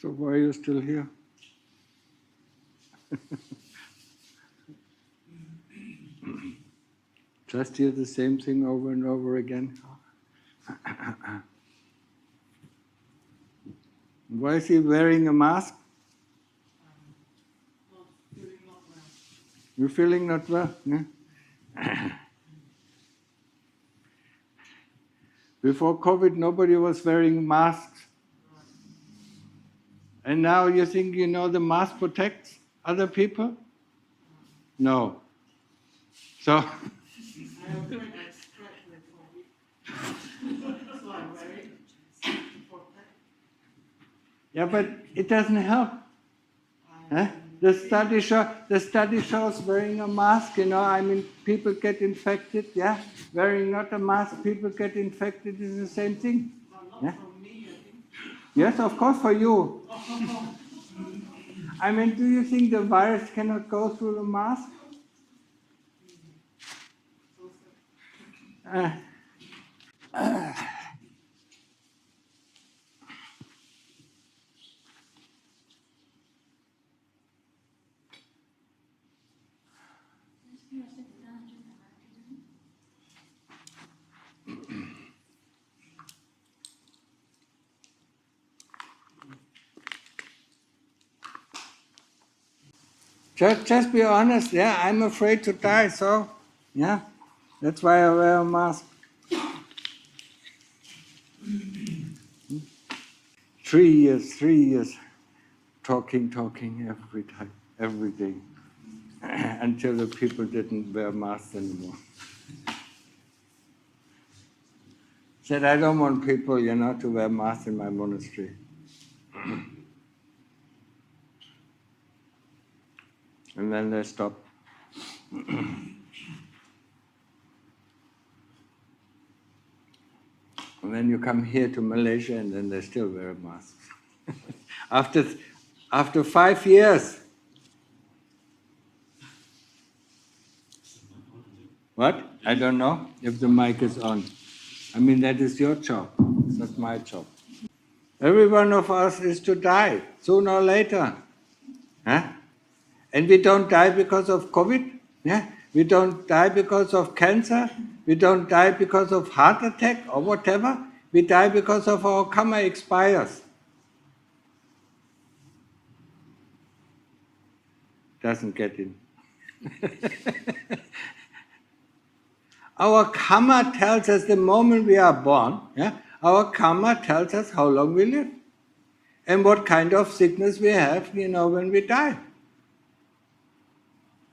So why are you still here? Just hear the same thing over and over again. Why is he wearing a mask? You're feeling not well? Yeah? Before COVID, nobody was wearing masks. And now you think you know the mask protects other people? No. So, yeah, but it doesn't help. Huh? The study shows wearing a mask, people get infected, yeah? Wearing not a mask, people get infected is the same thing. Yeah? Yes, of course for you. Do you think the virus cannot go through the mask? Just be honest, yeah, I'm afraid to die, so, yeah, that's why I wear a mask. 3 years, talking every time, every day, until the people didn't wear masks anymore. Said, I don't want people, to wear masks in my monastery. And then they stopped. And then you come here to Malaysia and then they still wear masks. After 5 years. What? I don't know if the mic is on. That is your job. It's not my job. Every one of us is to die, sooner or later. Huh? And we don't die because of COVID. Yeah? We don't die because of cancer. We don't die because of heart attack or whatever. We die because of our karma expires. Doesn't get in. Our karma tells us the moment we are born, yeah, our karma tells us how long we live and what kind of sickness we have, when we die.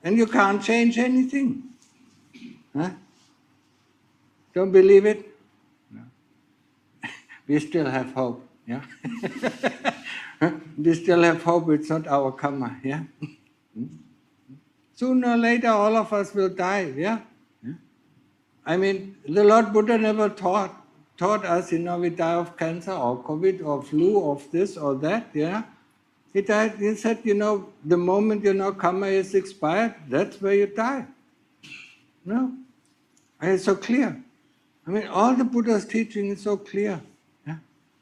And you can't change anything. Huh? Don't believe it? No. We still have hope. Yeah? We still have hope, it's not our karma. Yeah? Sooner or later, all of us will die. Yeah? The Lord Buddha never taught us, we die of cancer or COVID or flu or this or that. Yeah? He said, the moment, karma is expired, that's where you die. No? And it's so clear. All the Buddha's teaching is so clear. Yeah?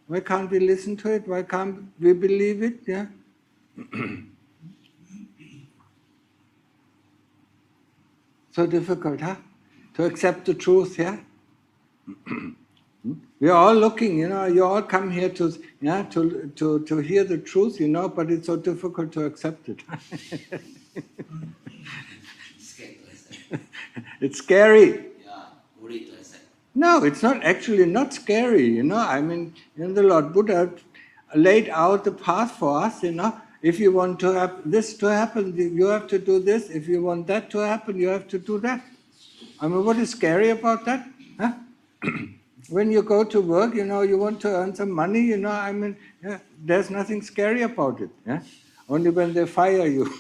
Why can't we listen to it? Why can't we believe it? Yeah? So difficult, huh? To accept the truth, yeah? We are all looking, you all come here to hear the truth, but it's so difficult to accept it. It's scary. No, it's not actually not scary, the Lord Buddha laid out the path for us, If you want to have this to happen, you have to do this. If you want that to happen, you have to do that. What is scary about that? Huh? When you go to work, you want to earn some money, there's nothing scary about it. Yeah? Only when they fire you.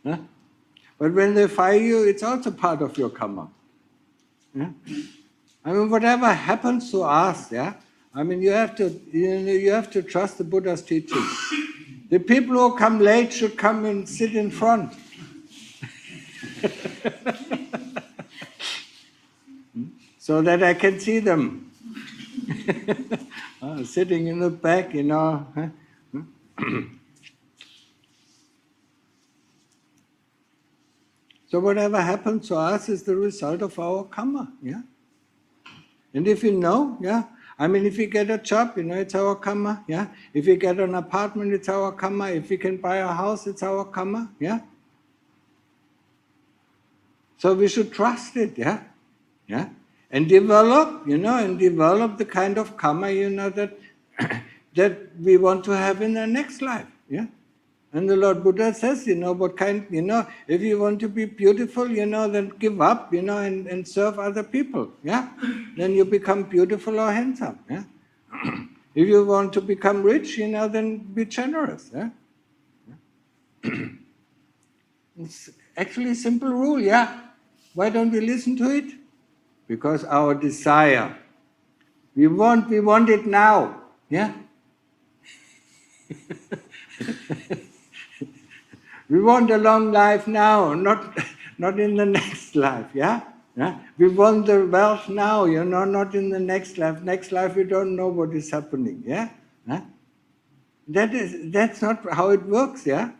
Huh? But when they fire you, it's also part of your karma. Yeah? Whatever happens to us, yeah, you have to trust the Buddha's teaching. The people who come late should come and sit in front. So that I can see them. Sitting in the back, you know. So whatever happens to us is the result of our karma, yeah. And if you know, yeah, I mean, if we get a job, you know, it's our karma, yeah. If we get an apartment, it's our karma. If we can buy a house, it's our karma, yeah. So we should trust it, yeah, yeah, and develop, you know, and develop the kind of karma, you know, that that we want to have in the next life, yeah. And the Lord Buddha says, you know, what kind, you know, if you want to be beautiful, you know, then give up, you know, and serve other people, yeah? Then you become beautiful or handsome, yeah? If you want to become rich, you know, then be generous, yeah? It's actually a simple rule, yeah? Why don't we listen to it? Because our desire, we want it now, yeah? We want a long life now, not in the next life, yeah? Yeah? We want the wealth now, you know, not in the next life. Next life we don't know what is happening, yeah? Yeah? That's not how it works, yeah?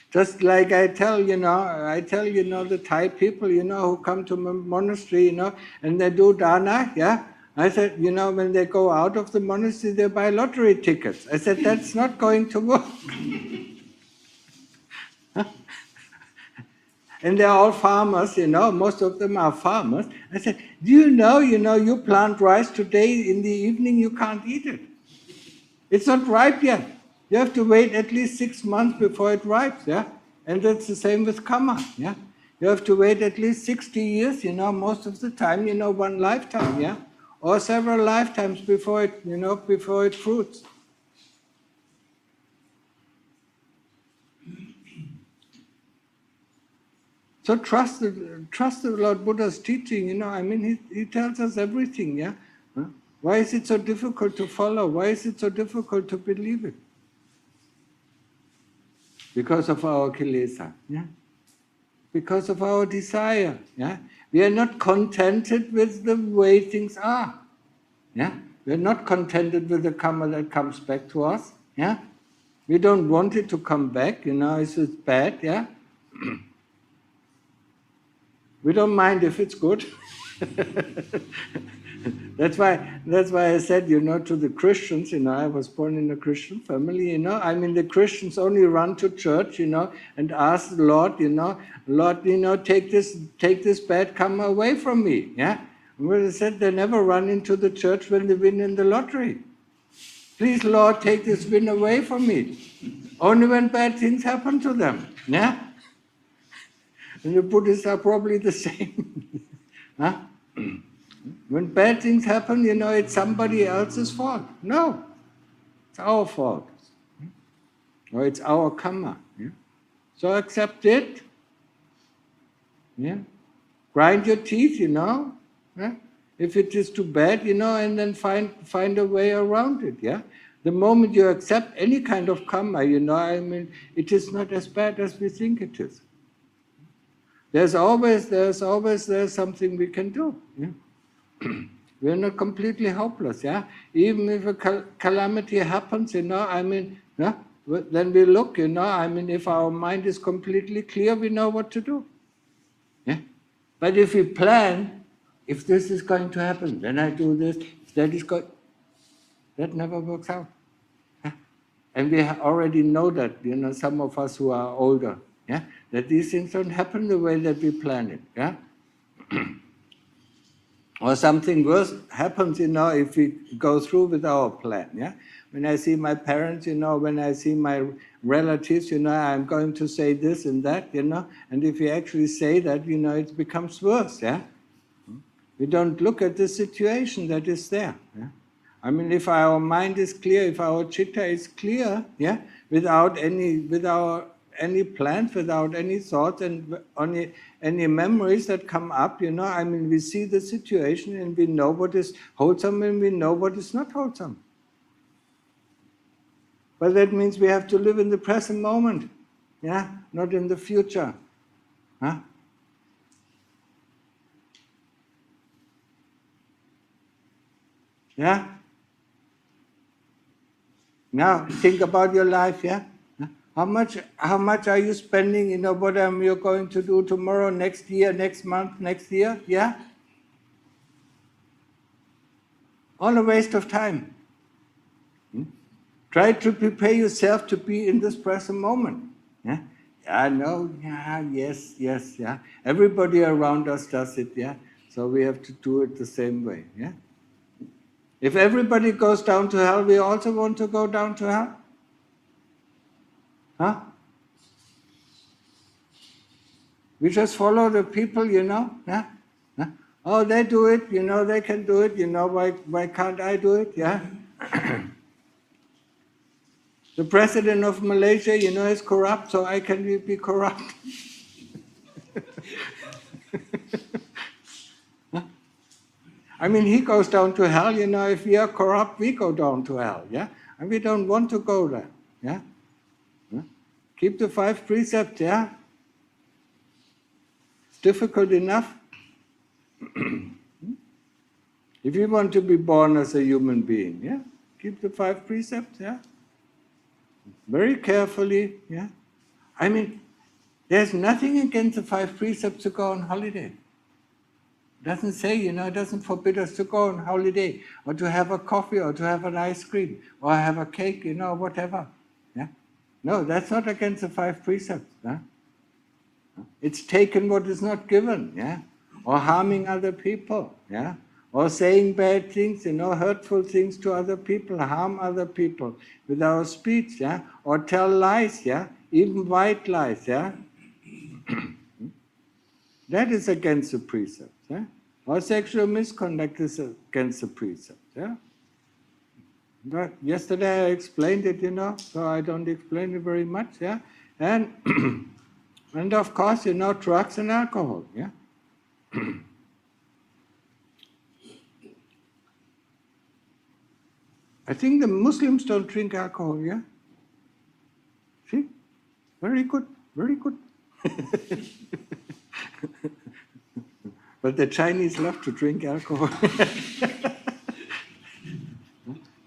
Just like I tell, you know, the Thai people, you know, who come to monastery, you know, and they do dana, yeah? I said, you know, when they go out of the monastery, they buy lottery tickets. I said, that's not going to work. And they're all farmers, you know, most of them are farmers. I said, do you know, you plant rice today, in the evening you can't eat it. It's not ripe yet. You have to wait at least 6 months before it ripes, yeah? And that's the same with karma, yeah? You have to wait at least 60 years, you know, most of the time, you know, one lifetime, yeah? Or several lifetimes before it, you know, before it fruits. So trust the Lord Buddha's teaching, you know, I mean, he tells us everything, yeah? Huh? Why is it so difficult to follow? Why is it so difficult to believe it? Because of our kilesa, yeah? Because of our desire, yeah? We are not contented with the way things are, yeah? We are not contented with the karma that comes back to us, yeah? We don't want it to come back, you know, it's bad, yeah? We don't mind if it's good. That's why I said, you know, to the Christians, you know, I was born in a Christian family, you know, I mean, the Christians only run to church, you know, and ask the Lord, you know, take this bad karma away from me, yeah? And when I said they never run into the church when they win in the lottery. Please, Lord, take this win away from me. Only when bad things happen to them, yeah? And the Buddhists are probably the same. Huh? When bad things happen, you know, it's somebody else's fault. No, it's our fault. Or it's our karma. Yeah? So accept it. Yeah? Grind your teeth, you know. Yeah? If it is too bad, you know, and then find a way around it. Yeah. The moment you accept any kind of karma, you know, I mean, it is not as bad as we think it is. There's something we can do. Yeah? We're not completely hopeless, yeah? Even if a calamity happens, you know, I mean, yeah, then we look, you know, I mean, if our mind is completely clear, we know what to do. Yeah? But if we plan, if this is going to happen, then I do this, if that is going, that never works out. Yeah? And we already know that, you know, some of us who are older, yeah, that these things don't happen the way that we plan it, yeah? Or something worse happens, you know, if we go through with our plan, yeah? When I see my parents, you know, when I see my relatives, you know, I'm going to say this and that, you know, and if we actually say that, you know, it becomes worse, yeah? We don't look at the situation that is there, yeah? I mean, if our mind is clear, if our chitta is clear, yeah, without any plans, without any thoughts and any memories that come up, you know, I mean, we see the situation and we know what is wholesome and we know what is not wholesome. But that means we have to live in the present moment, yeah, not in the future, huh? Yeah? Now, think about your life, yeah? How much are you spending, what you're going to do tomorrow, next year, next month, next year, yeah? All a waste of time. Try to prepare yourself to be in this present moment. Yeah? Yeah, no, yeah, yes, yeah. Everybody around us does it, yeah? So we have to do it the same way, yeah? If everybody goes down to hell, we also want to go down to hell? Huh? We just follow the people, yeah? Huh? Oh, they do it, they can do it, why can't I do it, yeah? The president of Malaysia, is corrupt, so I can be corrupt. I mean, he goes down to hell, if we are corrupt, we go down to hell, yeah? And we don't want to go there, yeah? Keep the 5 precepts, yeah? It's difficult enough. If you want to be born as a human being, yeah? Keep the 5 precepts, yeah? Very carefully, yeah? I mean, there's nothing against the 5 precepts to go on holiday. It doesn't say, it doesn't forbid us to go on holiday, or to have a coffee, or to have an ice cream, or have a cake, whatever. Yeah? No, that's not against the 5 precepts. Yeah? It's taken what is not given, yeah? Or harming other people, yeah? Or saying bad things, hurtful things to other people, harm other people with our speech, yeah? Or tell lies, yeah? Even white lies, yeah? That is against the precepts, yeah? Or sexual misconduct is against the precepts, yeah? But yesterday I explained it, so I don't explain it very much, yeah? And, and of course, drugs and alcohol, yeah? I think the Muslims don't drink alcohol, yeah? See? Very good, very good. But the Chinese love to drink alcohol.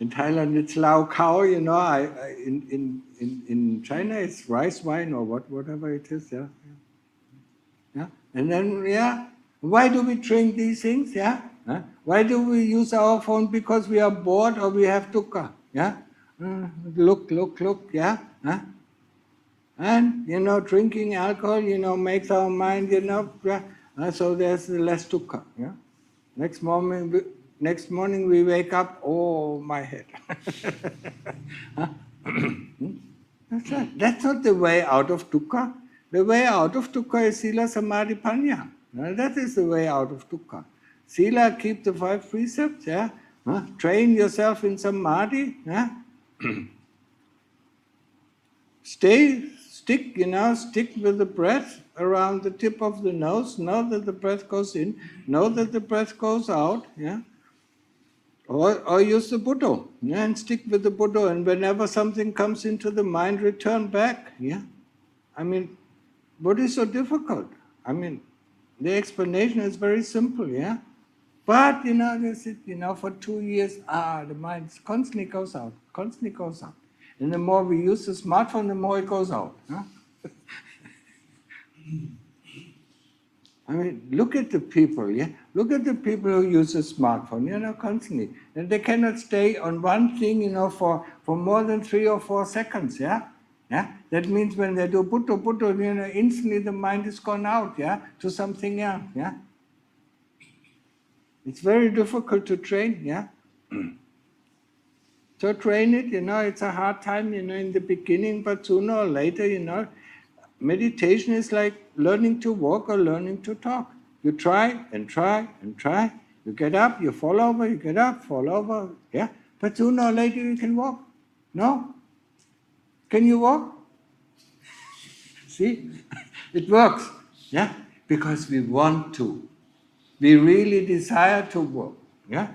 In Thailand, it's Lao Khao, in China, it's rice wine or whatever it is, yeah? Yeah? And then, yeah, why do we drink these things, yeah? Huh? Why do we use our phone? Because we are bored or we have dukkha, yeah? Look, yeah? Huh? And, drinking alcohol, makes our mind, yeah? So there's less dukkha, yeah? Next morning we wake up, oh, my head. Huh? That's not the way out of dukkha. The way out of dukkha is sila, samadhi, panya. That is the way out of dukkha. Sila, keep the 5 precepts, yeah? Train yourself in samadhi, yeah? Stick with the breath around the tip of the nose. Know that the breath goes in. Know that the breath goes out, yeah? Or use the Buddha, yeah? And stick with the Buddha. And whenever something comes into the mind, return back, yeah? I mean, what is so difficult? I mean, the explanation is very simple, yeah? But, for 2 years, the mind constantly goes out. And the more we use the smartphone, the more it goes out. Huh? I mean, look at the people, yeah? Look at the people who use a smartphone, constantly. And they cannot stay on one thing, for more than 3 or 4 seconds, yeah? Yeah? That means when they do Buddha, instantly the mind is gone out, yeah? To something else, yeah? It's very difficult to train, yeah? So train it, it's a hard time, in the beginning, but sooner or later, meditation is like learning to walk or learning to talk. You try and try and try. You get up, you fall over, you get up, fall over, yeah? But sooner or later you can walk. No? Can you walk? See? It works, yeah? Because we want to. We really desire to walk, yeah?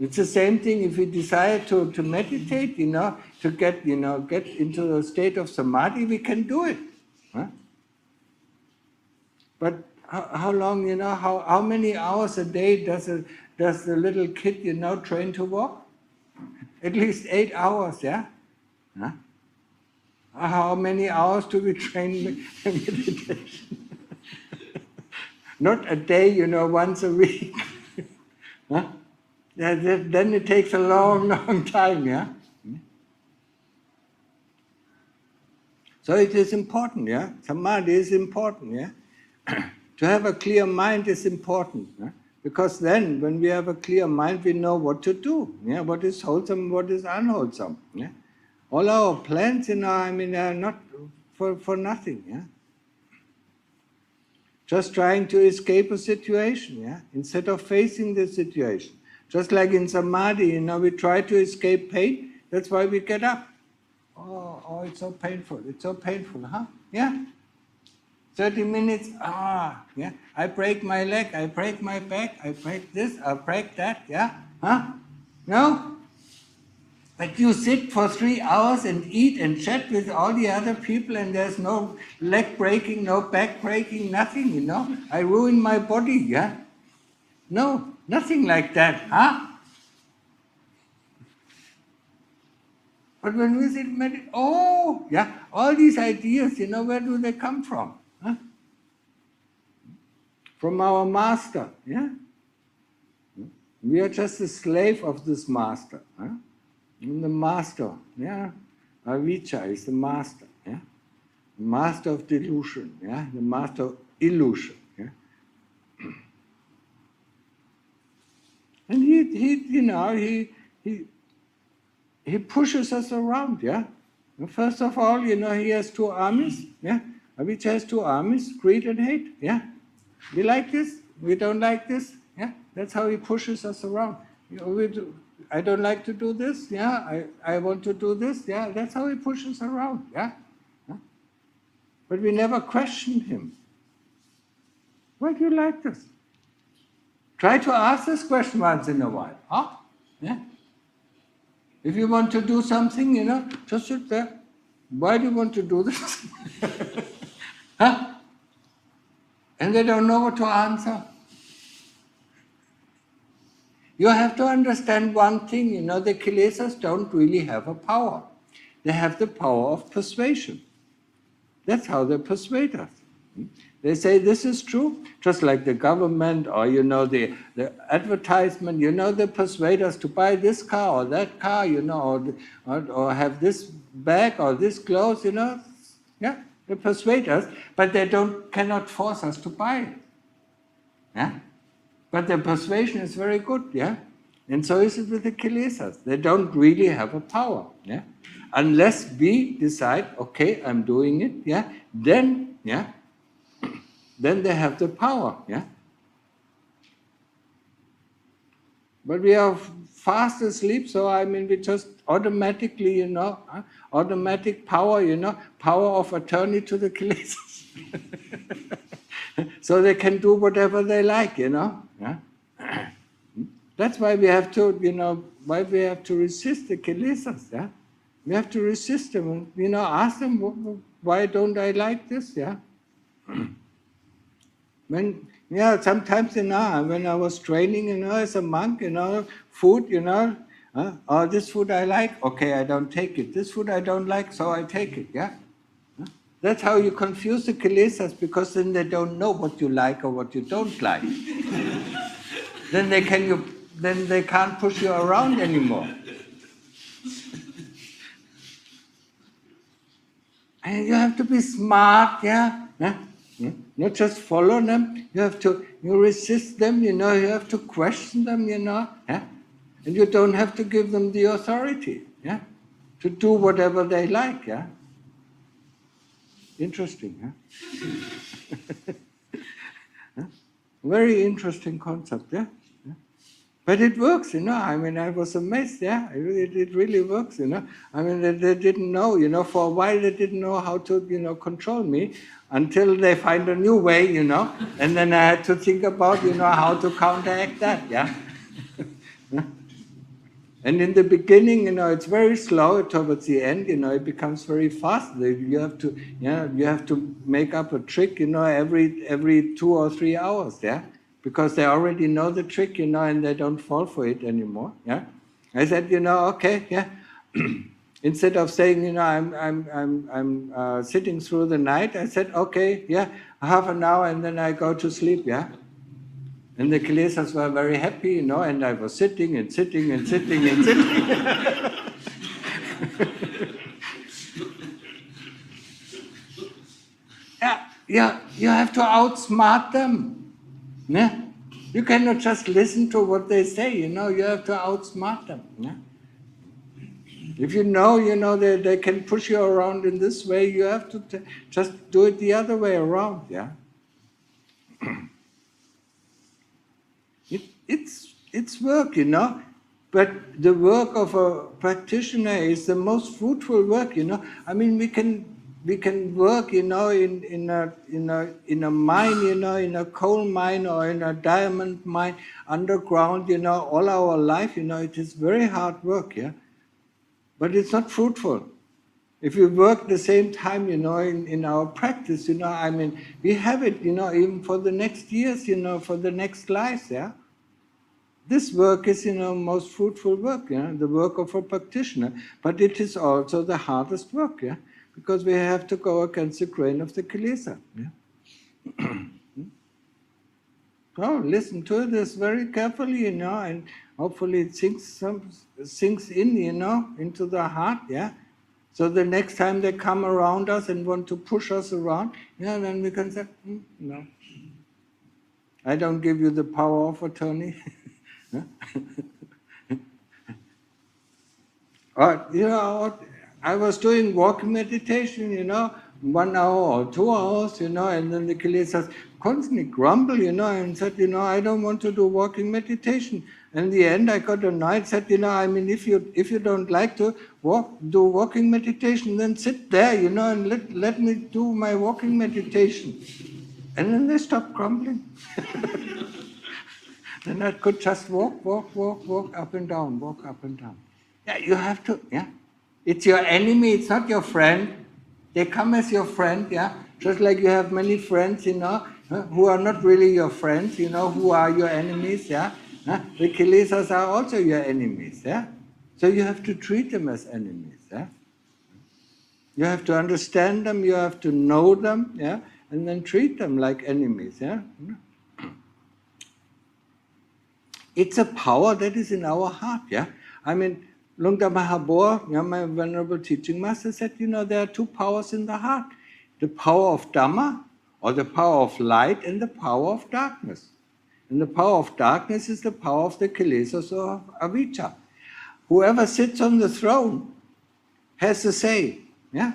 It's the same thing if we desire to meditate, to get into a state of samadhi, we can do it. Huh? But how long, how many hours a day does does the little kid, train to walk? At least 8 hours, yeah? Huh? How many hours do we train meditation? Not a day, once a week. Huh? Then it takes a long, long time, yeah? So it is important, yeah? Samadhi is important, yeah? To have a clear mind is important, yeah? Because then, when we have a clear mind, we know what to do, yeah? What is wholesome, what is unwholesome, yeah? All our plans, are not for nothing, yeah? Just trying to escape a situation, yeah? Instead of facing the situation. Just like in Samadhi, we try to escape pain, that's why we get up. Oh, it's so painful, huh? Yeah? 30 minutes, yeah? I break my leg, I break my back, I break this, I break that, yeah? Huh? No? But you sit for 3 hours and eat and chat with all the other people and there's no leg breaking, no back breaking, nothing, I ruin my body, yeah? No, nothing like that, huh? But when we sit meditate, yeah, all these ideas, where do they come from? Huh? From our master, yeah? We are just a slave of this master, huh? And the master, yeah? Avijja is the master, yeah? The master of delusion, yeah? The master of illusion, yeah? And he pushes us around, yeah? First of all, he has 2 armies, yeah? Avijja has 2 armies, greed and hate, yeah? We like this, we don't like this, yeah? That's how he pushes us around. I don't like to do this, yeah? I want to do this, yeah? That's how he pushes around, yeah? But we never questioned him. Why do you like this? Try to ask this question once in a while, huh? Yeah? If you want to do something, just sit there. Why do you want to do this? Huh? And they don't know what to answer. You have to understand one thing, the kilesas don't really have a power. They have the power of persuasion. That's how they persuade us. They say this is true, just like the government or, the advertisement, they persuade us to buy this car or that car, or have this bag or this clothes, Yeah, they persuade us, but they cannot force us to buy it. Yeah? But their persuasion is very good, yeah? And so is it with the kilesas. They don't really have a power, yeah? Unless we decide, okay, I'm doing it, yeah? Then they have the power, yeah? But we are fast asleep, so we just automatically, automatic power, power of attorney to the kilesas. So they can do whatever they like, Yeah? That's why we have to, resist the kilesas, yeah? We have to resist them, and, ask them, why don't I like this, yeah? Sometimes, when I was training, as a monk, food, this food I like, okay, I don't take it. This food I don't like, so I take it, yeah? That's how you confuse the kilesas, because then they don't know what you like or what you don't like. Then they can't push you around anymore. And you have to be smart, yeah? Not just follow them. You have to resist them, you have to question them, Yeah? And you don't have to give them the authority, yeah? To do whatever they like, yeah? Interesting, huh? Very interesting concept, yeah? But it works, I was amazed, yeah? It really works, They didn't know, for a while they didn't know how to, control me until they find a new way, And then I had to think about, how to counteract that, yeah? And in the beginning, it's very slow. Towards the end, it becomes very fast. You have to make up a trick, every 2 or 3 hours, yeah? because they already know the trick, and they don't fall for it anymore. Yeah, I said, okay, yeah. Instead of saying, I'm sitting through the night, I said, okay, yeah, half an hour, and then I go to sleep. Yeah, and the kilesas were very happy, and I was sitting and sitting and sitting and sitting. Yeah, you have to outsmart them. Yeah? You cannot just listen to what they say, you have to outsmart them. Yeah? If you know they can push you around in this way, you have to just do it the other way around. Yeah? It's work, but the work of a practitioner is the most fruitful work, I mean, we can work, in a mine, in a coal mine or in a diamond mine underground, all our life, it is very hard work, yeah, but it's not fruitful. If we work the same time, in our practice, I mean, we have it, even for the next years, for the next lives, yeah. This work is, most fruitful work, the work of a practitioner. But it is also the hardest work, because we have to go against the grain of the kilesa. Yeah? So listen to this very carefully, and hopefully it sinks in, into the heart, yeah. So the next time they come around us and want to push us around, then we can say, no, I don't give you the power of attorney. I was doing walking meditation, 1 hour or 2 hours, and then the kilesas constantly grumble, and said, I don't want to do walking meditation. And in the end, I got annoyed, said, I mean, if you don't like to do walking meditation, then sit there, and let me do my walking meditation. And then they stopped grumbling. Then I could just walk up and down, walk up and down. Yeah, you have to, yeah. It's your enemy, it's not your friend. They come as your friend, yeah. Just like you have many friends, who are not really your friends, who are your enemies, yeah. The kilesas are also your enemies, yeah. So you have to treat them as enemies, yeah. You have to understand them, you have to know them, yeah, and then treat them like enemies, yeah. It's a power that is in our heart, yeah. I mean, Lungta Mahabor, my venerable teaching master, said, there are two powers in the heart. The power of Dhamma, or the power of light, and the power of darkness. And the power of darkness is the power of the kilesas or avijja. Whoever sits on the throne has a say, yeah.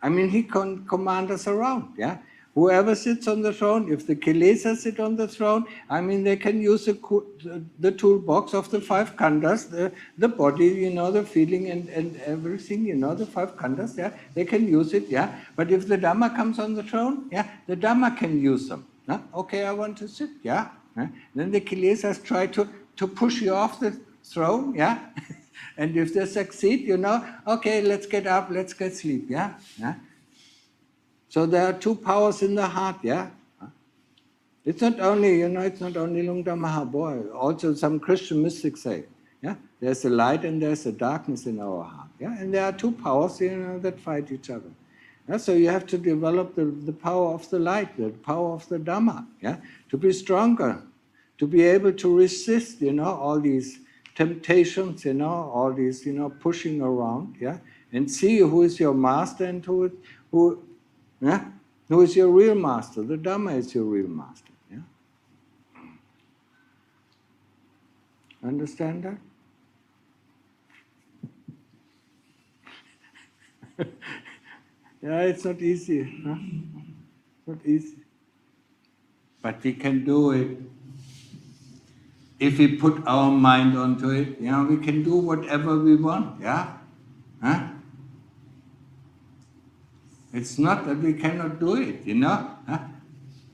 I mean, he can command us around, yeah. Whoever sits on the throne, if the kilesas sit on the throne, I mean, they can use the toolbox of the 5 khandhas, the body, the feeling and everything, the 5 khandhas, yeah, they can use it, yeah. But if the Dhamma comes on the throne, yeah, the Dhamma can use them. Yeah? Okay, I want to sit, yeah. Then the kilesas try to push you off the throne, yeah. And if they succeed, okay, let's get up, let's get sleep, yeah. So there are two powers in the heart, yeah. It's not only, it's not only Lungta Mahabor. Also, some Christian mystics say, yeah, there's a light and there's a darkness in our heart, yeah. And there are two powers, that fight each other. Yeah? So you have to develop the power of the light, the power of the Dhamma, yeah, to be stronger, to be able to resist, all these temptations, all these, pushing around, yeah, and see who is your master and who is your real master. The Dhamma is your real master, yeah. Understand that? Yeah, it's not easy, huh? Not easy. But we can do it. If we put our mind onto it, we can do whatever we want, yeah? Huh? It's not that we cannot do it, Huh?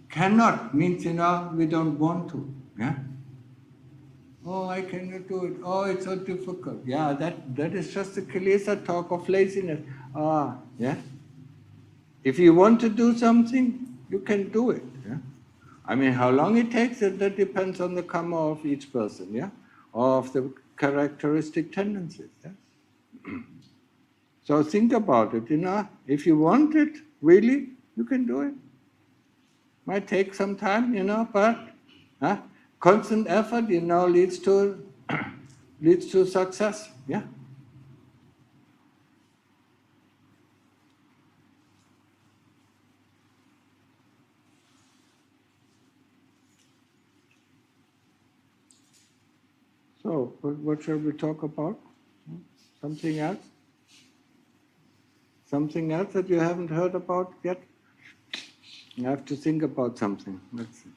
Cannot means, we don't want to, yeah? Oh, I cannot do it. Oh, it's so difficult. Yeah, that is just the kilesa talk of laziness. Yeah? If you want to do something, you can do it, yeah? I mean, how long it takes, that depends on the karma of each person, yeah? Or of the characteristic tendencies, yeah? So think about it, if you want it, really, you can do it. Might take some time, but constant effort, leads to leads to success, yeah? So, what shall we talk about? Something else? Something else that you haven't heard about yet? You have to think about something. Let's see.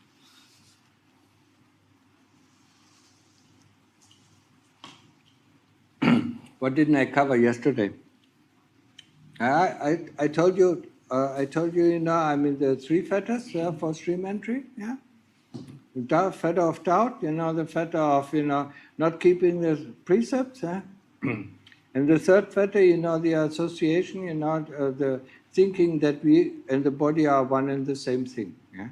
What didn't I cover yesterday? I told you, I mean the three fetters for stream entry, yeah? The fetter of doubt, the fetter of, not keeping the precepts, yeah? And the third fetter, the association, the thinking that we and the body are one and the same thing, yeah?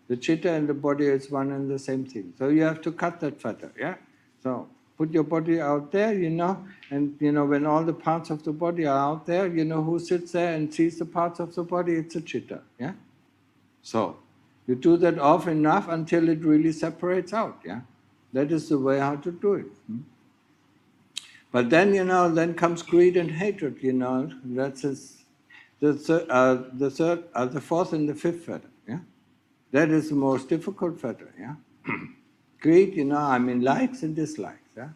The chitta and the body is one and the same thing. So you have to cut that fetter, yeah? So put your body out there, and when all the parts of the body are out there, who sits there and sees the parts of the body? It's a chitta, yeah? So you do that often enough until it really separates out, yeah? That is the way how to do it. But then, then comes greed and hatred, that's the fourth and the fifth fetter, yeah? That is the most difficult fetter, yeah? Greed, I mean likes and dislikes, yeah?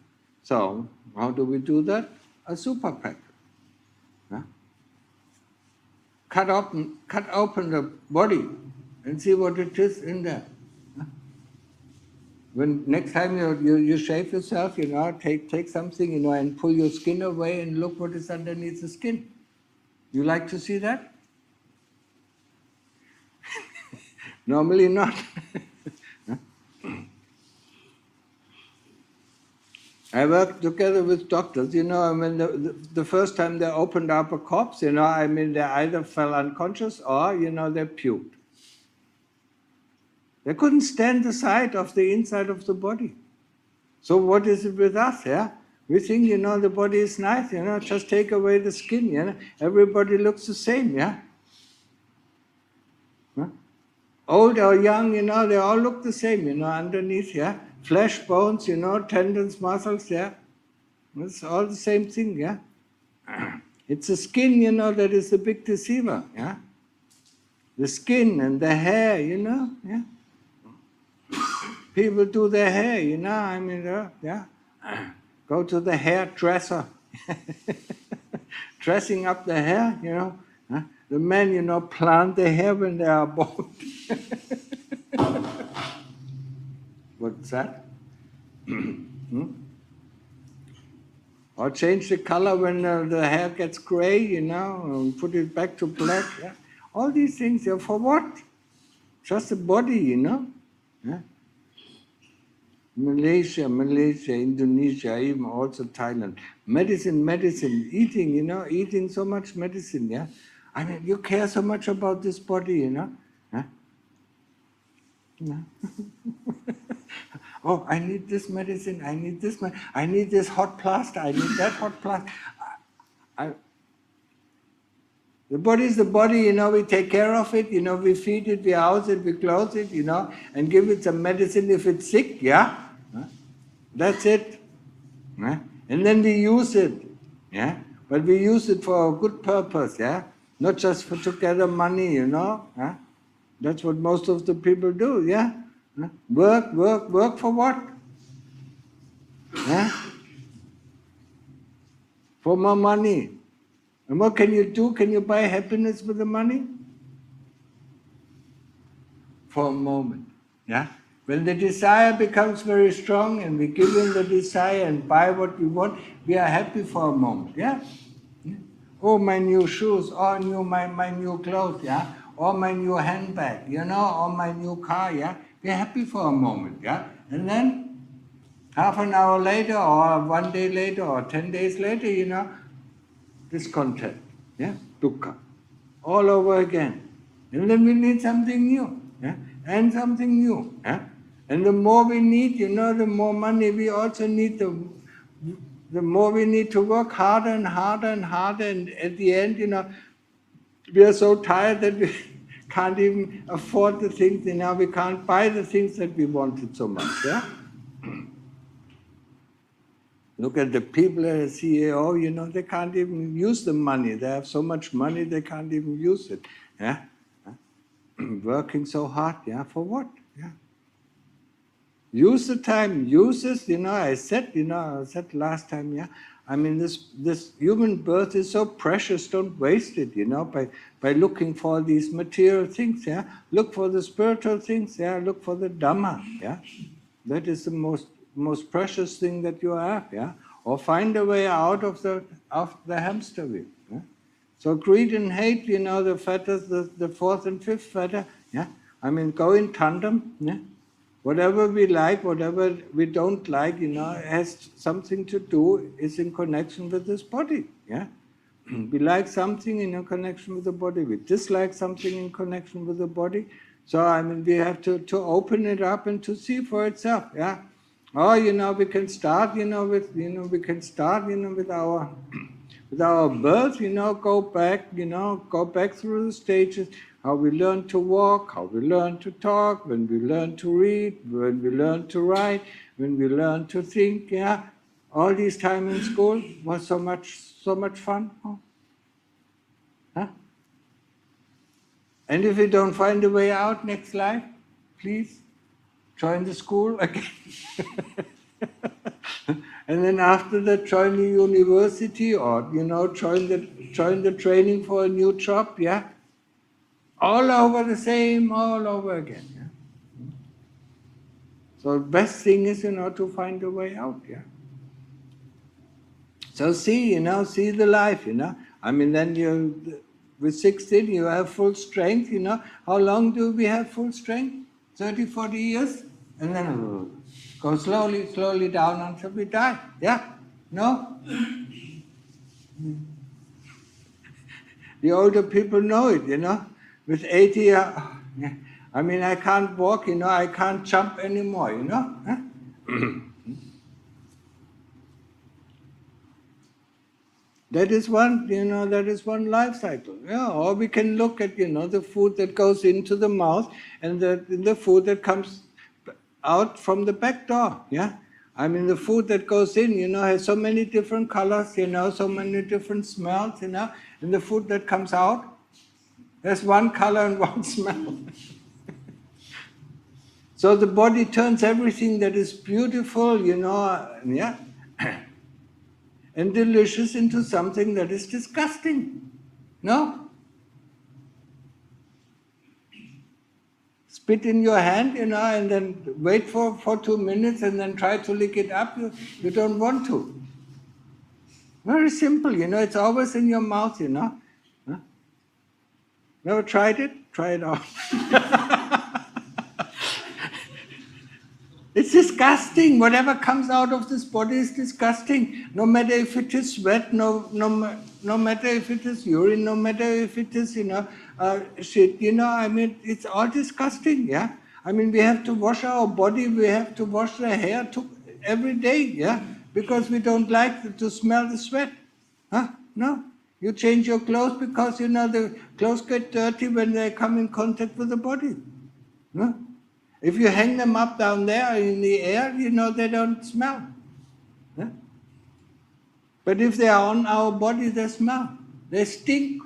So, how do we do that? A super practice, yeah? Cut open the body and see what it is in there. Yeah? When next time you shave yourself, take something, and pull your skin away and look what is underneath the skin. You like to see that? Normally not. I worked together with doctors, I mean, the first time they opened up a corpse, I mean, they either fell unconscious or, they puked. They couldn't stand the sight of the inside of the body. So what is it with us, yeah? We think, the body is nice, just take away the skin, everybody looks the same, yeah? Huh? Old or young, they all look the same, underneath, yeah? Flesh, bones, tendons, muscles, yeah? It's all the same thing, yeah? It's the skin, that is the big deceiver, yeah? The skin and the hair, yeah? People do their hair, I mean, yeah? Go to the hairdresser, dressing up the hair, huh? The men, plant their hair when they are bald. What's that? Or change the color when the hair gets gray, and put it back to black. Yeah? All these things, for what? Just a body, Yeah? Malaysia, Indonesia, even also Thailand. Medicine, eating, eating so much medicine, yeah? I mean, you care so much about this body, Huh? Oh, I need this medicine, I need this, I need this hot plaster, I need that hot plaster. The body is the body, we take care of it, we feed it, we house it, we clothe it, and give it some medicine if it's sick, yeah? Huh? That's it. Huh? And then we use it, yeah? But we use it for a good purpose, yeah? Not just to gather money, Huh? That's what most of the people do, yeah? Huh? Work for what? Huh? For more money. And what can you do? Can you buy happiness with the money? For a moment, yeah? When the desire becomes very strong and we give in the desire and buy what we want, we are happy for a moment, yeah? Oh, my new shoes, or my new clothes, yeah? Or my new handbag, or my new car, yeah? We're happy for a moment, yeah? And then, half an hour later, or 1 day later, or 10 days later, discontent, yeah? Dukkha. All over again. And then we need something new, yeah? and something new. Yeah? And the more we need, the more money we also need, the more we need to work harder and harder and harder, and at the end, we are so tired that we can't even afford the things, we can't buy the things that we wanted so much. Yeah? Look at the people at the CEO, they can't even use the money. They have so much money, they can't even use it. Yeah? Working so hard, for what? Yeah. Use the time, use this, I said last time, I mean, this human birth is so precious, don't waste it, by looking for these material things, Look for the spiritual things, Look for the Dhamma, That is the most precious thing that you have, Or find a way out of the hamster wheel, So greed and hate, the fetters, the fourth and fifth fetter, I mean, go in tandem, Whatever we like, whatever we don't like, has something to do, is in connection with this body, We like something in connection with the body, we dislike something in connection with the body. So, I mean, we have to open it up and to see for itself, Or, we can start, with our with our birth, go back through the stages, how we learn to walk, how we learn to talk, when we learn to read, when we learn to write, when we learn to think, All this time in school was so much fun. Huh? And if we don't find a way out next life, please join the school again. And then after that, join the university, or join the training for a new job, all over the same, all over again. So the best thing is, to find a way out. So see the life. I mean, then with 16 you have full strength. How long do we have full strength? 30, 40 years, and then go slowly down until we die. No? The older people know it, With 80, I mean, I can't walk, I can't jump anymore, Huh? That is one life cycle. Or we can look at, the food that goes into the mouth and the food that comes out from the back door. I mean, the food that goes in, has so many different colors, so many different smells, and the food that comes out has one color and one smell. So the body turns everything that is beautiful, and delicious into something that is disgusting. No? Spit in your hand, and then wait for 2 minutes and then try to lick it up. You don't want to. Very simple, it's always in your mouth, Huh? Never tried it? Try it out. It's disgusting. Whatever comes out of this body is disgusting. No matter if it is sweat, no matter if it is urine, no matter if it is, shit, I mean, it's all disgusting, I mean, we have to wash our body, we have to wash the hair every day, because we don't like to smell the sweat. No. You change your clothes because, the clothes get dirty when they come in contact with the body. No? If you hang them up down there in the air, they don't smell. But if they are on our body, they smell. They stink.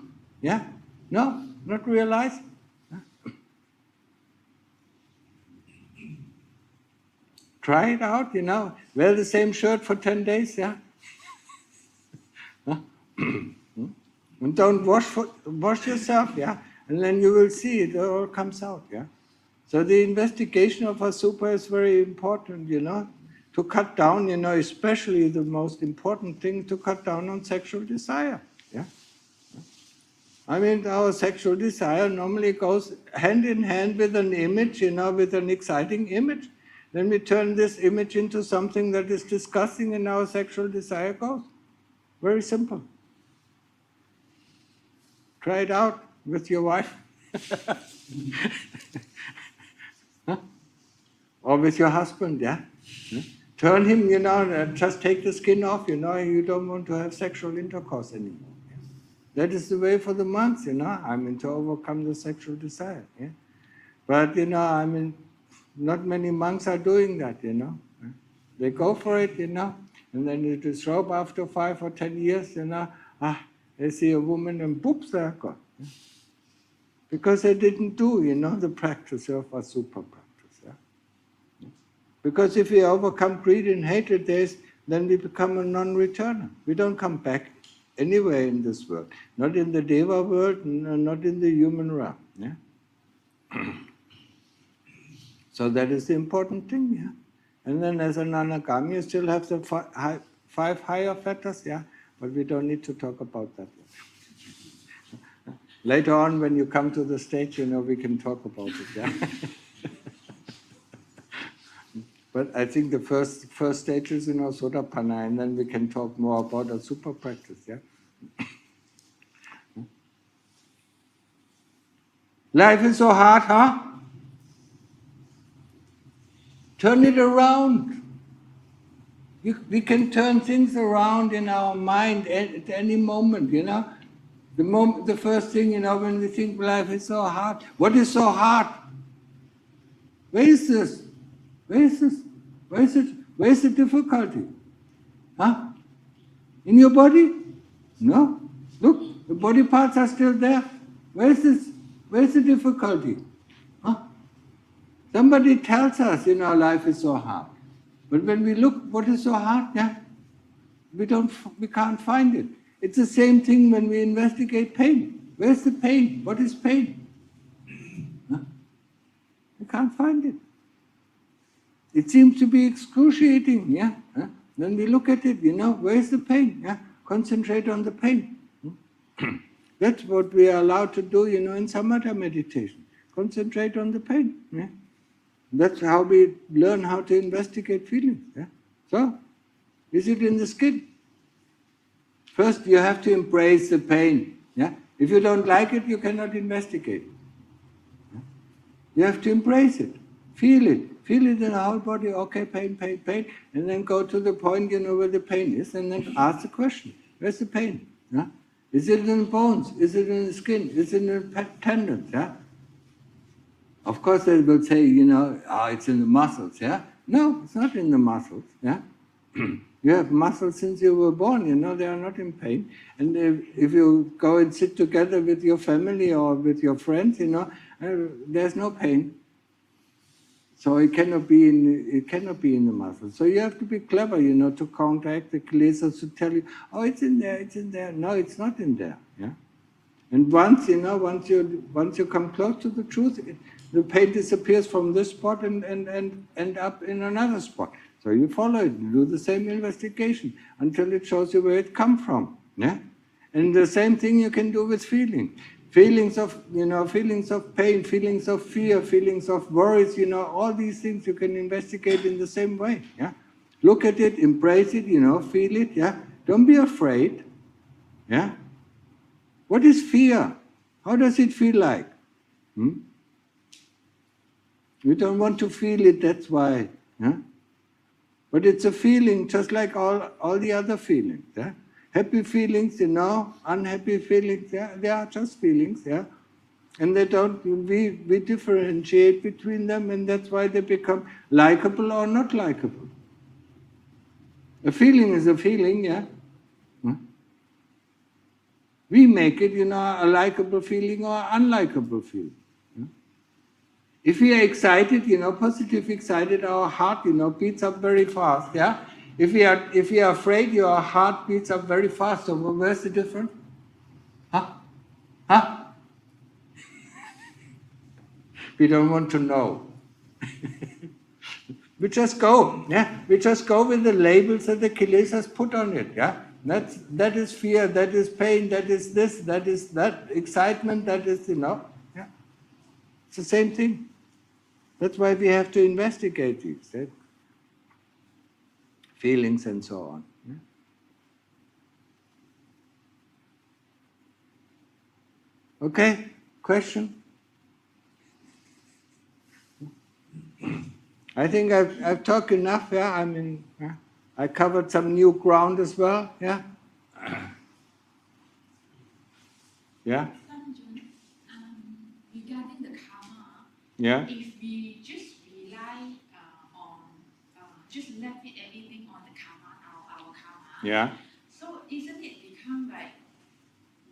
No? Not realize? Try it out, Wear the same shirt for 10 days, And don't wash yourself, And then you will see it all comes out, So the investigation of Asupa is very important, to cut down, especially the most important thing, to cut down on sexual desire. I mean, our sexual desire normally goes hand in hand with an image, with an exciting image. Then we turn this image into something that is disgusting, and our sexual desire goes. Very simple. Try it out with your wife. or with your husband, yeah? Turn him, just take the skin off, you don't want to have sexual intercourse anymore. Yeah? That is the way for the monks, to overcome the sexual desire. Yeah? But, not many monks are doing that, They go for it, and then it is rope after 5 or 10 years, they see a woman and boops, they're gone. Yeah? Because they didn't do, the practice of a super practice. Yeah? Because if we overcome greed and hatred, then we become a non-returner. We don't come back anywhere in this world. Not in the Deva world, not in the human realm. Yeah? So that is the important thing. Yeah? And then as an Anagami, you still have the 5 higher fetters, yeah? But we don't need to talk about that yet. Later on, when you come to the stage, we can talk about it. Yeah? But I think the first stage is, Sotapanna, and then we can talk more about a super practice, yeah? Life is so hard, huh? Turn it around. We can turn things around in our mind at any moment, The first thing, when we think life is so hard, what is so hard? Where is this? Where is this? Where is it? Where is the difficulty? Huh? In your body? No. Look, the body parts are still there. Where is this? Where is the difficulty? Huh? Somebody tells us, life is so hard. But when we look, what is so hard? Yeah, we can't find it. It's the same thing when we investigate pain. Where's the pain? What is pain? Huh? We can't find it. It seems to be excruciating, yeah? Huh? Then we look at it, where's the pain? Yeah? Concentrate on the pain. That's what we are allowed to do, in samatha meditation. Concentrate on the pain. Yeah? That's how we learn how to investigate feelings. Yeah? So, is it in the skin? First, you have to embrace the pain. Yeah? If you don't like it, you cannot investigate. Yeah? You have to embrace it. Feel it. Feel it in the whole body. Okay, pain, pain, pain. And then go to the point, where the pain is, and then ask the question. Where's the pain? Yeah? Is it in the bones? Is it in the skin? Is it in the tendons? Yeah? Of course, they will say, it's in the muscles. Yeah? No, it's not in the muscles. Yeah? You have muscles since you were born, they are not in pain. And if you go and sit together with your family or with your friends, there's no pain. So it cannot be in the muscles. So you have to be clever, to counteract the kilesas to tell you, oh, it's in there, it's in there. No, it's not in there. Yeah. And once you come close to the truth, the pain disappears from this spot and end up in another spot. So you follow it, you do the same investigation until it shows you where it comes from. Yeah? And the same thing you can do with feeling. Feelings of pain, feelings of fear, feelings of worries, all these things you can investigate in the same way. Yeah? Look at it, embrace it, feel it. Yeah? Don't be afraid. Yeah? What is fear? How does it feel like? We don't want to feel it, that's why. Yeah? But it's a feeling just like all the other feelings. Yeah? Happy feelings, unhappy feelings, yeah? They are just feelings. Yeah? And we differentiate between them, and that's why they become likable or not likable. A feeling is a feeling, yeah? We make it, a likable feeling or unlikable feeling. If we are excited, positive excited, our heart, beats up very fast, yeah? If we are afraid, your heart beats up very fast. So where's the difference? Huh? Huh? We don't want to know. We just go, yeah? We just go with the labels that the kilesas put on it, yeah? That is fear, that is pain, that is this, that is that, excitement, that is, yeah? It's the same thing. That's why we have to investigate these feelings and so on. Yeah? Okay, question? I think I've talked enough, yeah? I mean, I covered some new ground as well, yeah? Yeah? Regarding the karma, Yeah? if we just rely on, just left it everything on the karma, our karma, Yeah? so isn't it become like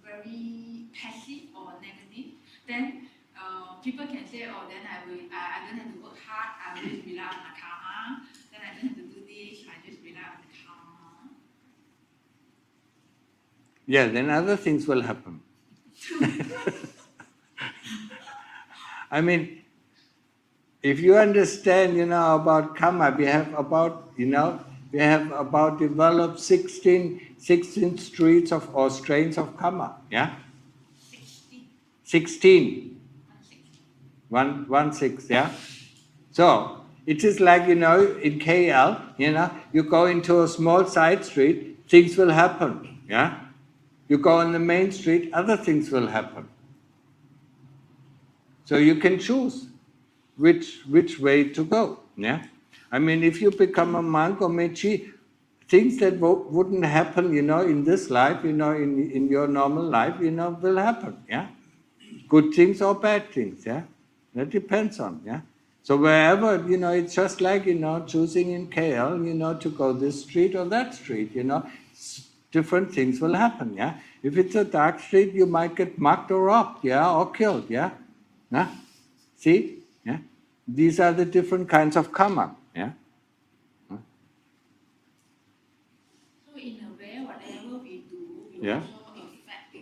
very passive or negative? Then people can say, oh, then I don't have to work hard, I will just rely on my karma, then I don't have to do this, I just rely on the karma. Yeah, then other things will happen. I mean, if you understand, about karma, we have about developed 16 streets or strains of karma, yeah? 16. 1 6, yeah? So, it is like, in KL, you go into a small side street, things will happen, yeah? You go on the main street, other things will happen. So you can choose which way to go, yeah? I mean, if you become a monk or mechi, things that wouldn't happen, in this life, in your normal life, will happen, yeah? Good things or bad things, yeah? That depends on, yeah? So wherever, it's just like, choosing in KL, to go this street or that street, different things will happen, yeah? If it's a dark street, you might get mugged or robbed, yeah, or killed, yeah? Huh? See? Yeah? These are the different kinds of karma, yeah? So in a way, whatever we do, we Yeah? also affect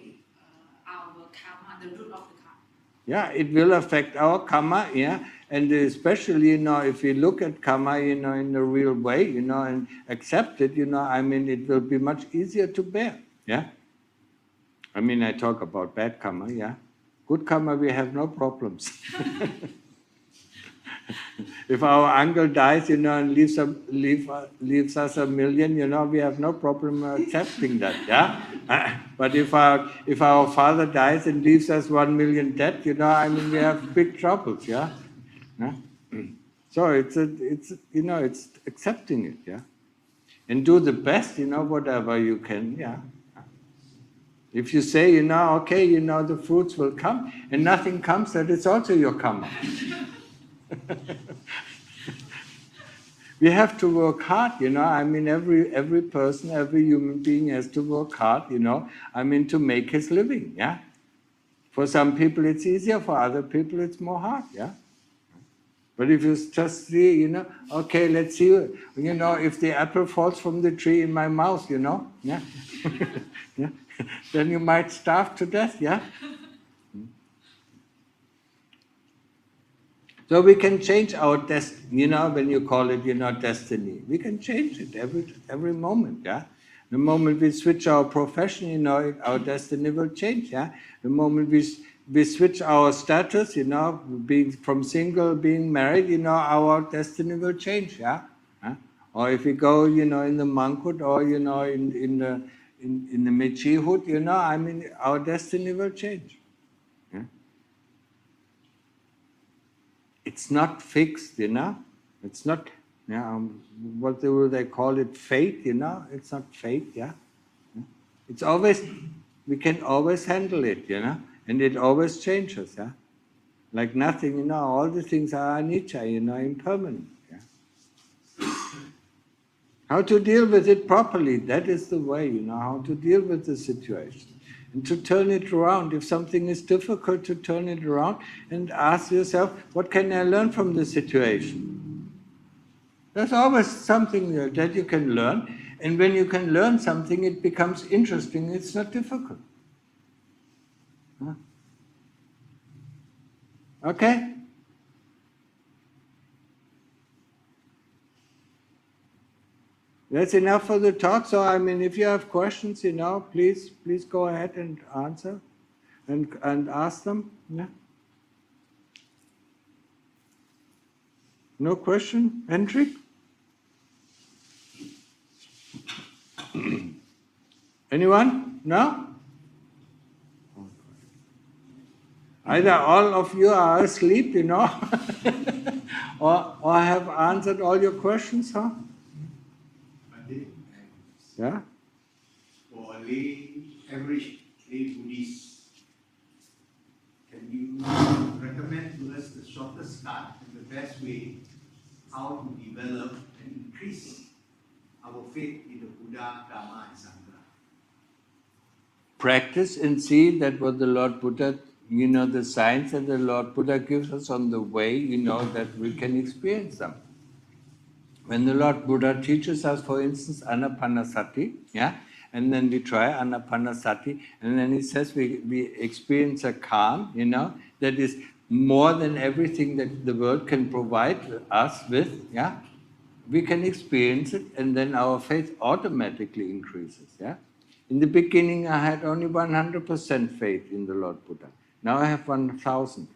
our karma, the root of the karma. Yeah, it will affect our karma, yeah, and especially, if we look at karma, in a real way, and accept it, I mean, it will be much easier to bear, yeah. I mean, I talk about bad karma, yeah. Good karma, we have no problems. If our uncle dies, and leaves us $1 million, we have no problem accepting that, yeah. But if our father dies and leaves us 1 million debt, I mean, we have big troubles, yeah. Yeah? So it's accepting it, yeah, and do the best, whatever you can, yeah. If you say, okay, the fruits will come, and nothing comes, that is also your karma. We have to work hard, I mean, every person, every human being has to work hard, I mean, to make his living, yeah. For some people it's easier, for other people it's more hard, yeah. But if you just see, okay, let's see, if the apple falls from the tree in my mouth, yeah, yeah, then you might starve to death, yeah. So we can change our destiny, when you call it, destiny. We can change it every moment, yeah. The moment we switch our profession, our destiny will change, yeah. The moment we switch our status, being from single, being married, our destiny will change, yeah. Or if we go, in the monkhood or, in the mechihood, I mean, our destiny will change. Yeah? It's not fixed, It's not, what will they call it, fate, It's not fate, yeah. It's always, we can always handle it, And it always changes, yeah. Like nothing, all the things are anicca, impermanent, yeah. How to deal with it properly, that is the way, how to deal with the situation. And to turn it around. If something is difficult, to turn it around and ask yourself, what can I learn from the situation? There's always something that you can learn. And when you can learn something, it becomes interesting, it's not difficult. Huh? Okay? That's enough for the talk. So, I mean, if you have questions, please go ahead and answer and ask them. Yeah? No question, Hendrik? Anyone? No? Either all of you are asleep, Or I have answered all your questions, huh? Yeah? For average lay Buddhist, can you recommend to us the shortest cut and the best way how to develop and increase our faith in the Buddha, Dhamma, and Sangha? Practice and see that what the Lord Buddha, the signs that the Lord Buddha gives us on the way, that we can experience them. When the Lord Buddha teaches us, for instance, Anapanasati, yeah, and then we try Anapanasati, and then he says we experience a calm, that is more than everything that the world can provide us with, yeah. We can experience it, and then our faith automatically increases, yeah. In the beginning, I had only 100% faith in the Lord Buddha. Now I have 1,000.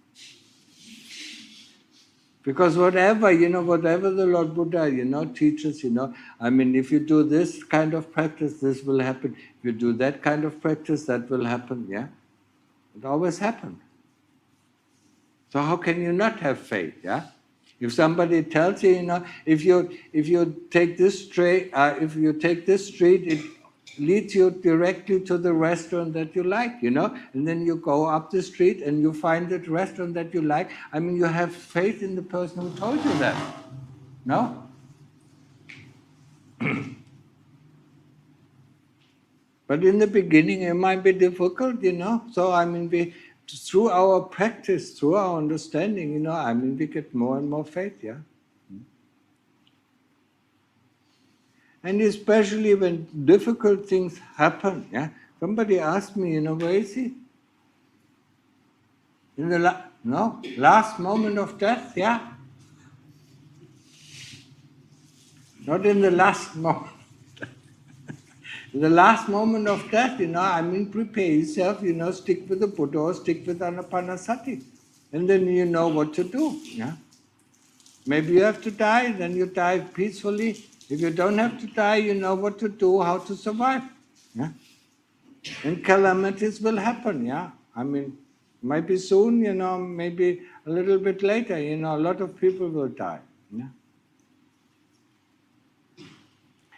Because whatever the Lord Buddha, teaches, if you do this kind of practice, this will happen. If you do that kind of practice, that will happen, yeah? It always happens. So how can you not have faith, yeah? If somebody tells you, if you take this street, it leads you directly to the restaurant that you like, and then you go up the street and you find that restaurant that you like. You have faith in the person who told you that, no? But in the beginning it might be difficult, So through our practice, through our understanding, we get more and more faith, yeah. And especially when difficult things happen, yeah. Somebody asked me, where is he? In the last moment of death, yeah. Not in the last moment. In the last moment of death, prepare yourself, stick with the Buddha or stick with Anapanasati. And then you know what to do, yeah. Maybe you have to die, then you die peacefully. If you don't have to die, you know what to do, how to survive, yeah. And calamities will happen, yeah. Might be soon, maybe a little bit later, a lot of people will die, yeah.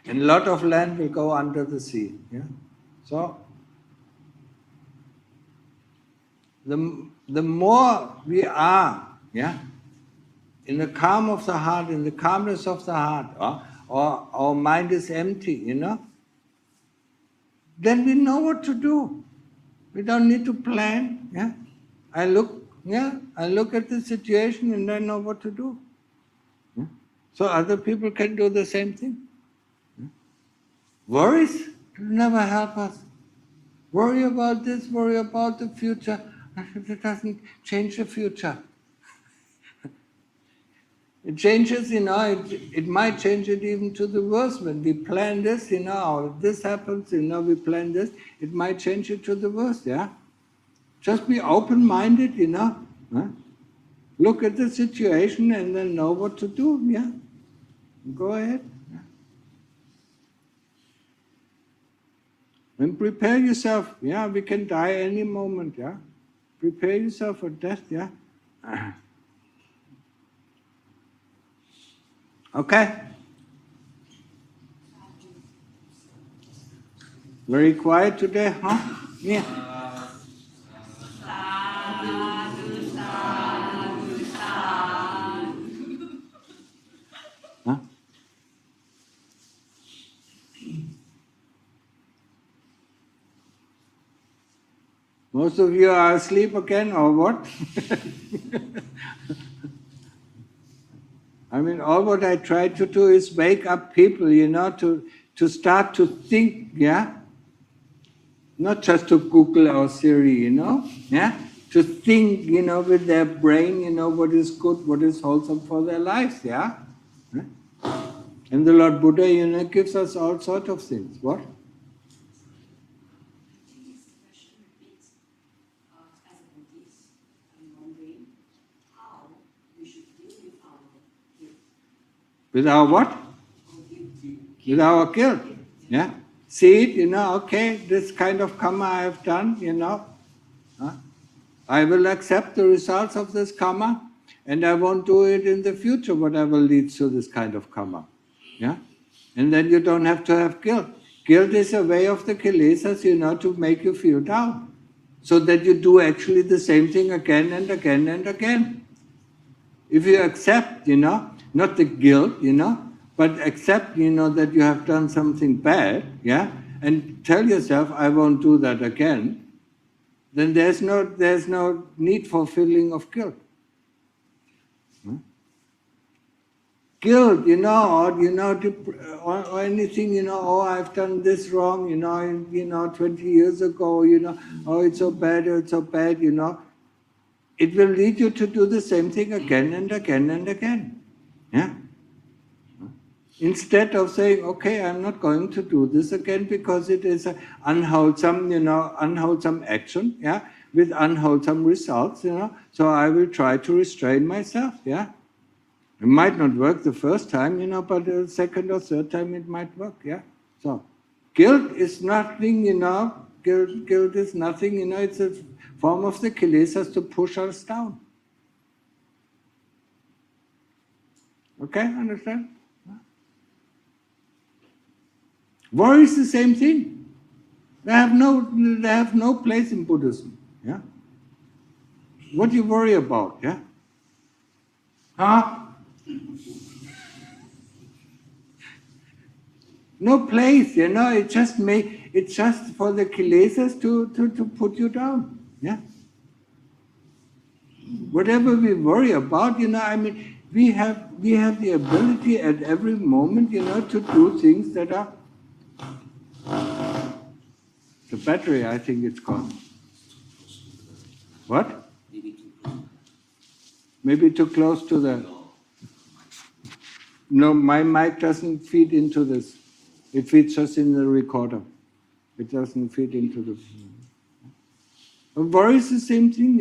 And a lot of land will go under the sea, yeah. So, the more we are, yeah, in the calm of the heart, in the calmness of the heart, or our mind is empty, then we know what to do. We don't need to plan, yeah. I look at the situation and I know what to do. Yeah? So other people can do the same thing. Yeah? Worries never help us. Worry about this, worry about the future. It doesn't change the future. It changes, it might change it even to the worse. When we plan this, or if this happens, we plan this, it might change it to the worse, yeah? Just be open-minded, Huh? Look at the situation and then know what to do, yeah? Go ahead. Yeah. And prepare yourself, yeah? We can die any moment, yeah? Prepare yourself for death, yeah? Okay? Very quiet today, huh? Yeah. Huh? Most of you are asleep again, or what? All what I try to do is wake up people, to start to think, yeah? Not just to Google or Siri, yeah? To think, with their brain, what is good, what is wholesome for their lives, yeah? And the Lord Buddha, gives us all sorts of things. What? With our what? With our guilt. Yeah? See it, okay, this kind of karma I have done, I will accept the results of this karma, and I won't do it in the future, whatever leads to this kind of karma. Yeah? And then you don't have to have guilt. Guilt is a way of the kilesas, to make you feel down. So that you do actually the same thing again and again and again. If you accept, not the guilt, but accept, that you have done something bad, yeah, and tell yourself, I won't do that again, then there's no need for feeling of guilt. Guilt, or anything, oh, I've done this wrong, 20 years ago, oh, it's so bad, it will lead you to do the same thing again and again and again. Yeah? Instead of saying, okay, I'm not going to do this again because it is an unwholesome action, yeah, with unwholesome results, so I will try to restrain myself, yeah. It might not work the first time, but the second or third time it might work, yeah. So, guilt is nothing, guilt is nothing, it's a form of the kilesas to push us down. Okay, understand? Worry is the same thing. They have no place in Buddhism. Yeah? What do you worry about? Yeah? Huh? No place, it's just for the kilesas to put you down. Yeah? Whatever we worry about, we have the ability at every moment, to do things that are. The battery, I think it's gone. What? Maybe too close to the. No, my mic doesn't feed into this. It feeds just in the recorder. It doesn't feed into the. Worry is the same thing,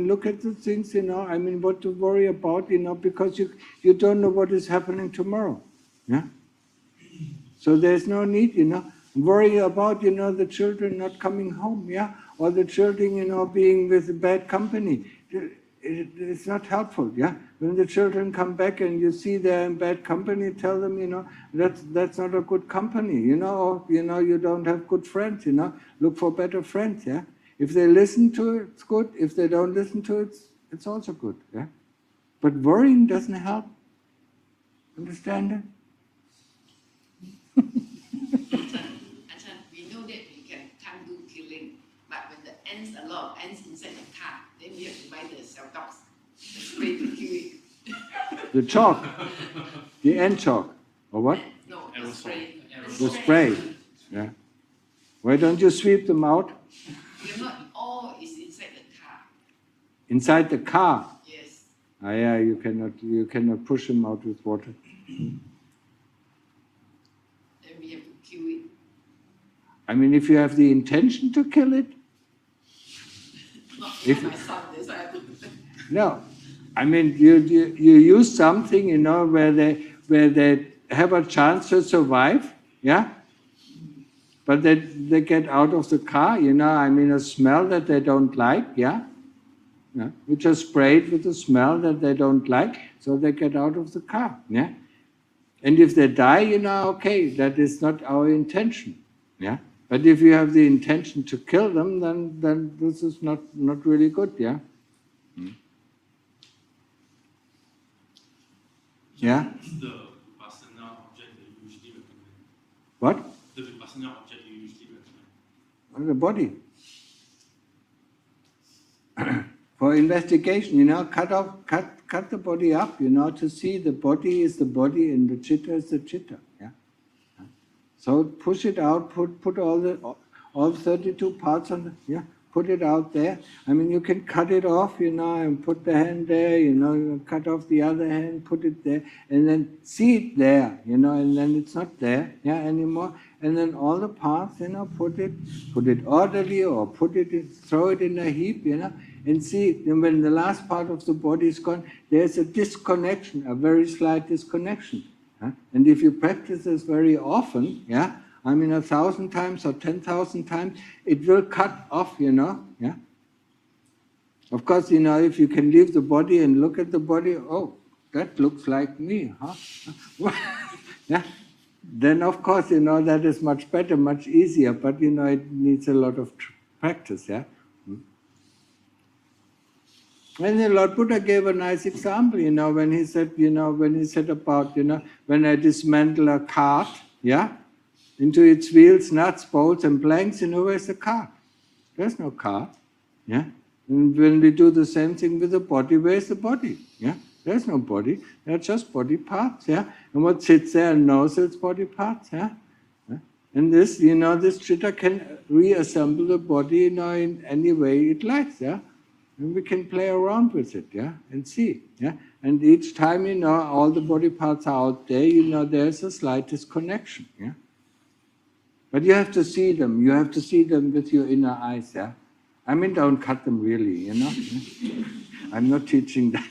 look at the things, what to worry about, because you don't know what is happening tomorrow. Yeah? So there's no need, worry about, the children not coming home, yeah? Or the children, being with bad company. It's not helpful, yeah? When the children come back and you see they're in bad company, tell them, that's not a good company, or, you don't have good friends, look for better friends, yeah? If they listen to it, it's good. If they don't listen to it, it's also good, yeah? But worrying doesn't help. Understand it? Ajahn, we know that we can't do killing, but when the ants, a lot of ants inside the car, then we have to buy the cell dogs, the spray to kill it. The chalk, the ant chalk, or what? No, the spray. The spray, yeah. Why don't you sweep them out? You're not all is inside the car. Inside the car? Yes. Ah, yeah, you cannot push them out with water. Then we have to kill it. If you have the intention to kill it. Not if my son, that's why I don't. No, you use something, where they have a chance to survive, yeah. But they get out of the car, a smell that they don't like, yeah. Yeah? You just spray it with a smell that they don't like, so they get out of the car, yeah. And if they die, okay, that is not our intention, yeah. But if you have the intention to kill them, then this is not really good, yeah. Yeah. What's the Vipassana object that you usually recommend? What? The Vipassana object you usually recommend? The body. For investigation, cut the body up, to see the body is the body and the chitta is the chitta. Yeah. So push it out, put all 32 parts on the, put it out there. You can cut it off, and put the hand there, cut off the other hand, put it there, and then see it there, and then it's not there, anymore. And then all the parts, put it orderly or throw it in a heap, and see, when the last part of the body is gone, there's a disconnection, a very slight disconnection. And if you practice this very often, 1,000 times or 10,000 times, it will cut off, yeah. Of course, if you can leave the body and look at the body, oh, that looks like me, huh? Yeah. Then of course, that is much better, much easier, but it needs a lot of practice, yeah? And the Lord Buddha gave a nice example, when he said, about, when I dismantle a cart, yeah, into its wheels, nuts, bolts, and planks, where's the cart? There's no cart, yeah. And when we do the same thing with the body, where's the body? Yeah, there's no body. They're just body parts, yeah. And what sits there and knows its body parts, yeah. And this, this chitta can reassemble the body, in any way it likes, yeah. And we can play around with it, yeah, and see, yeah. And each time, all the body parts are out there, there's a slight disconnection, yeah. But you have to see them. You have to see them with your inner eyes, yeah. I mean, don't cut them really, I'm not teaching that.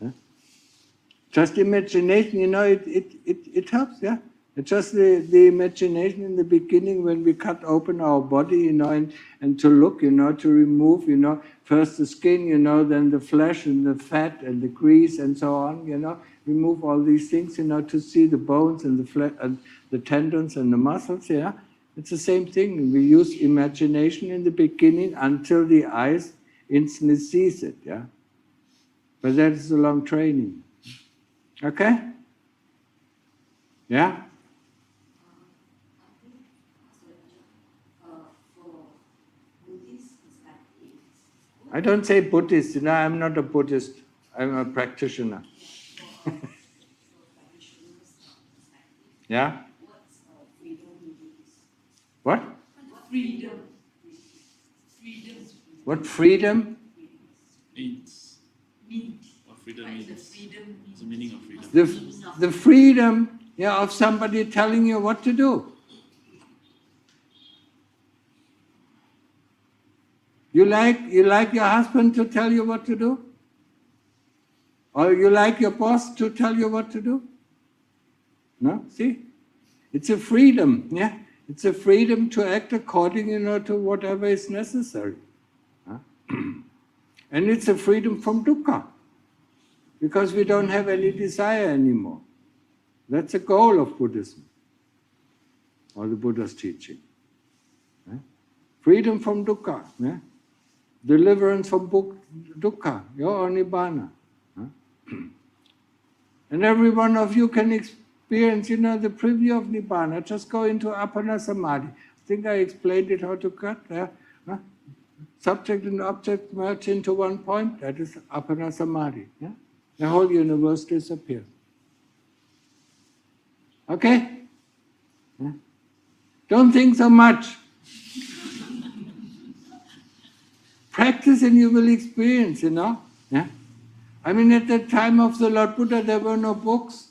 Yeah? Just imagination, it helps, yeah. It's just the imagination in the beginning when we cut open our body, and to look, to remove, first the skin, then the flesh and the fat and the grease and so on, remove all these things, to see the bones and the flesh and the tendons and the muscles, yeah. It's the same thing. We use imagination in the beginning until the eyes instantly sees it, yeah. But that is a long training. Okay? Yeah? I don't say Buddhist, I'm not a Buddhist, I'm a practitioner. Yeah? What? Freedom. What freedom? Means. What freedom What is the means. freedom? What's the meaning of freedom? The freedom, yeah, of somebody telling you what to do. You like your husband to tell you what to do? Or you like your boss to tell you what to do? No? See? It's a freedom, yeah? It's a freedom to act according, to whatever is necessary. Huh? And it's a freedom from dukkha, because we don't have any desire anymore. That's the goal of Buddhism, or the Buddha's teaching. Yeah? Freedom from dukkha, yeah? Deliverance from dukkha, your nibbana. Huh? And every one of you can experience, the preview of nibbana. Just go into appana samadhi. I think I explained it how to cut. Yeah? Huh? Subject and object merge into one point. That is appana samadhi. Yeah? The whole universe disappears. Okay? Yeah? Don't think so much. Practice and you will experience, Yeah? I mean, at the time of the Lord Buddha, there were no books.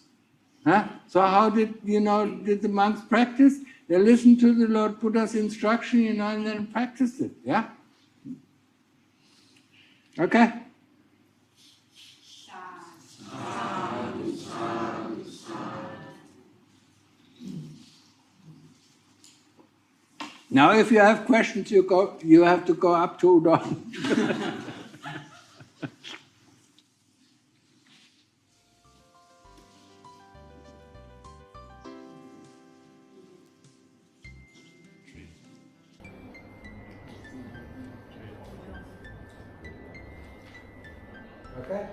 Huh? So how did the monks practice? They listened to the Lord Buddha's instruction, and then practiced it. Yeah? Okay? Now, if you have questions, you have to go up to Udon. Okay?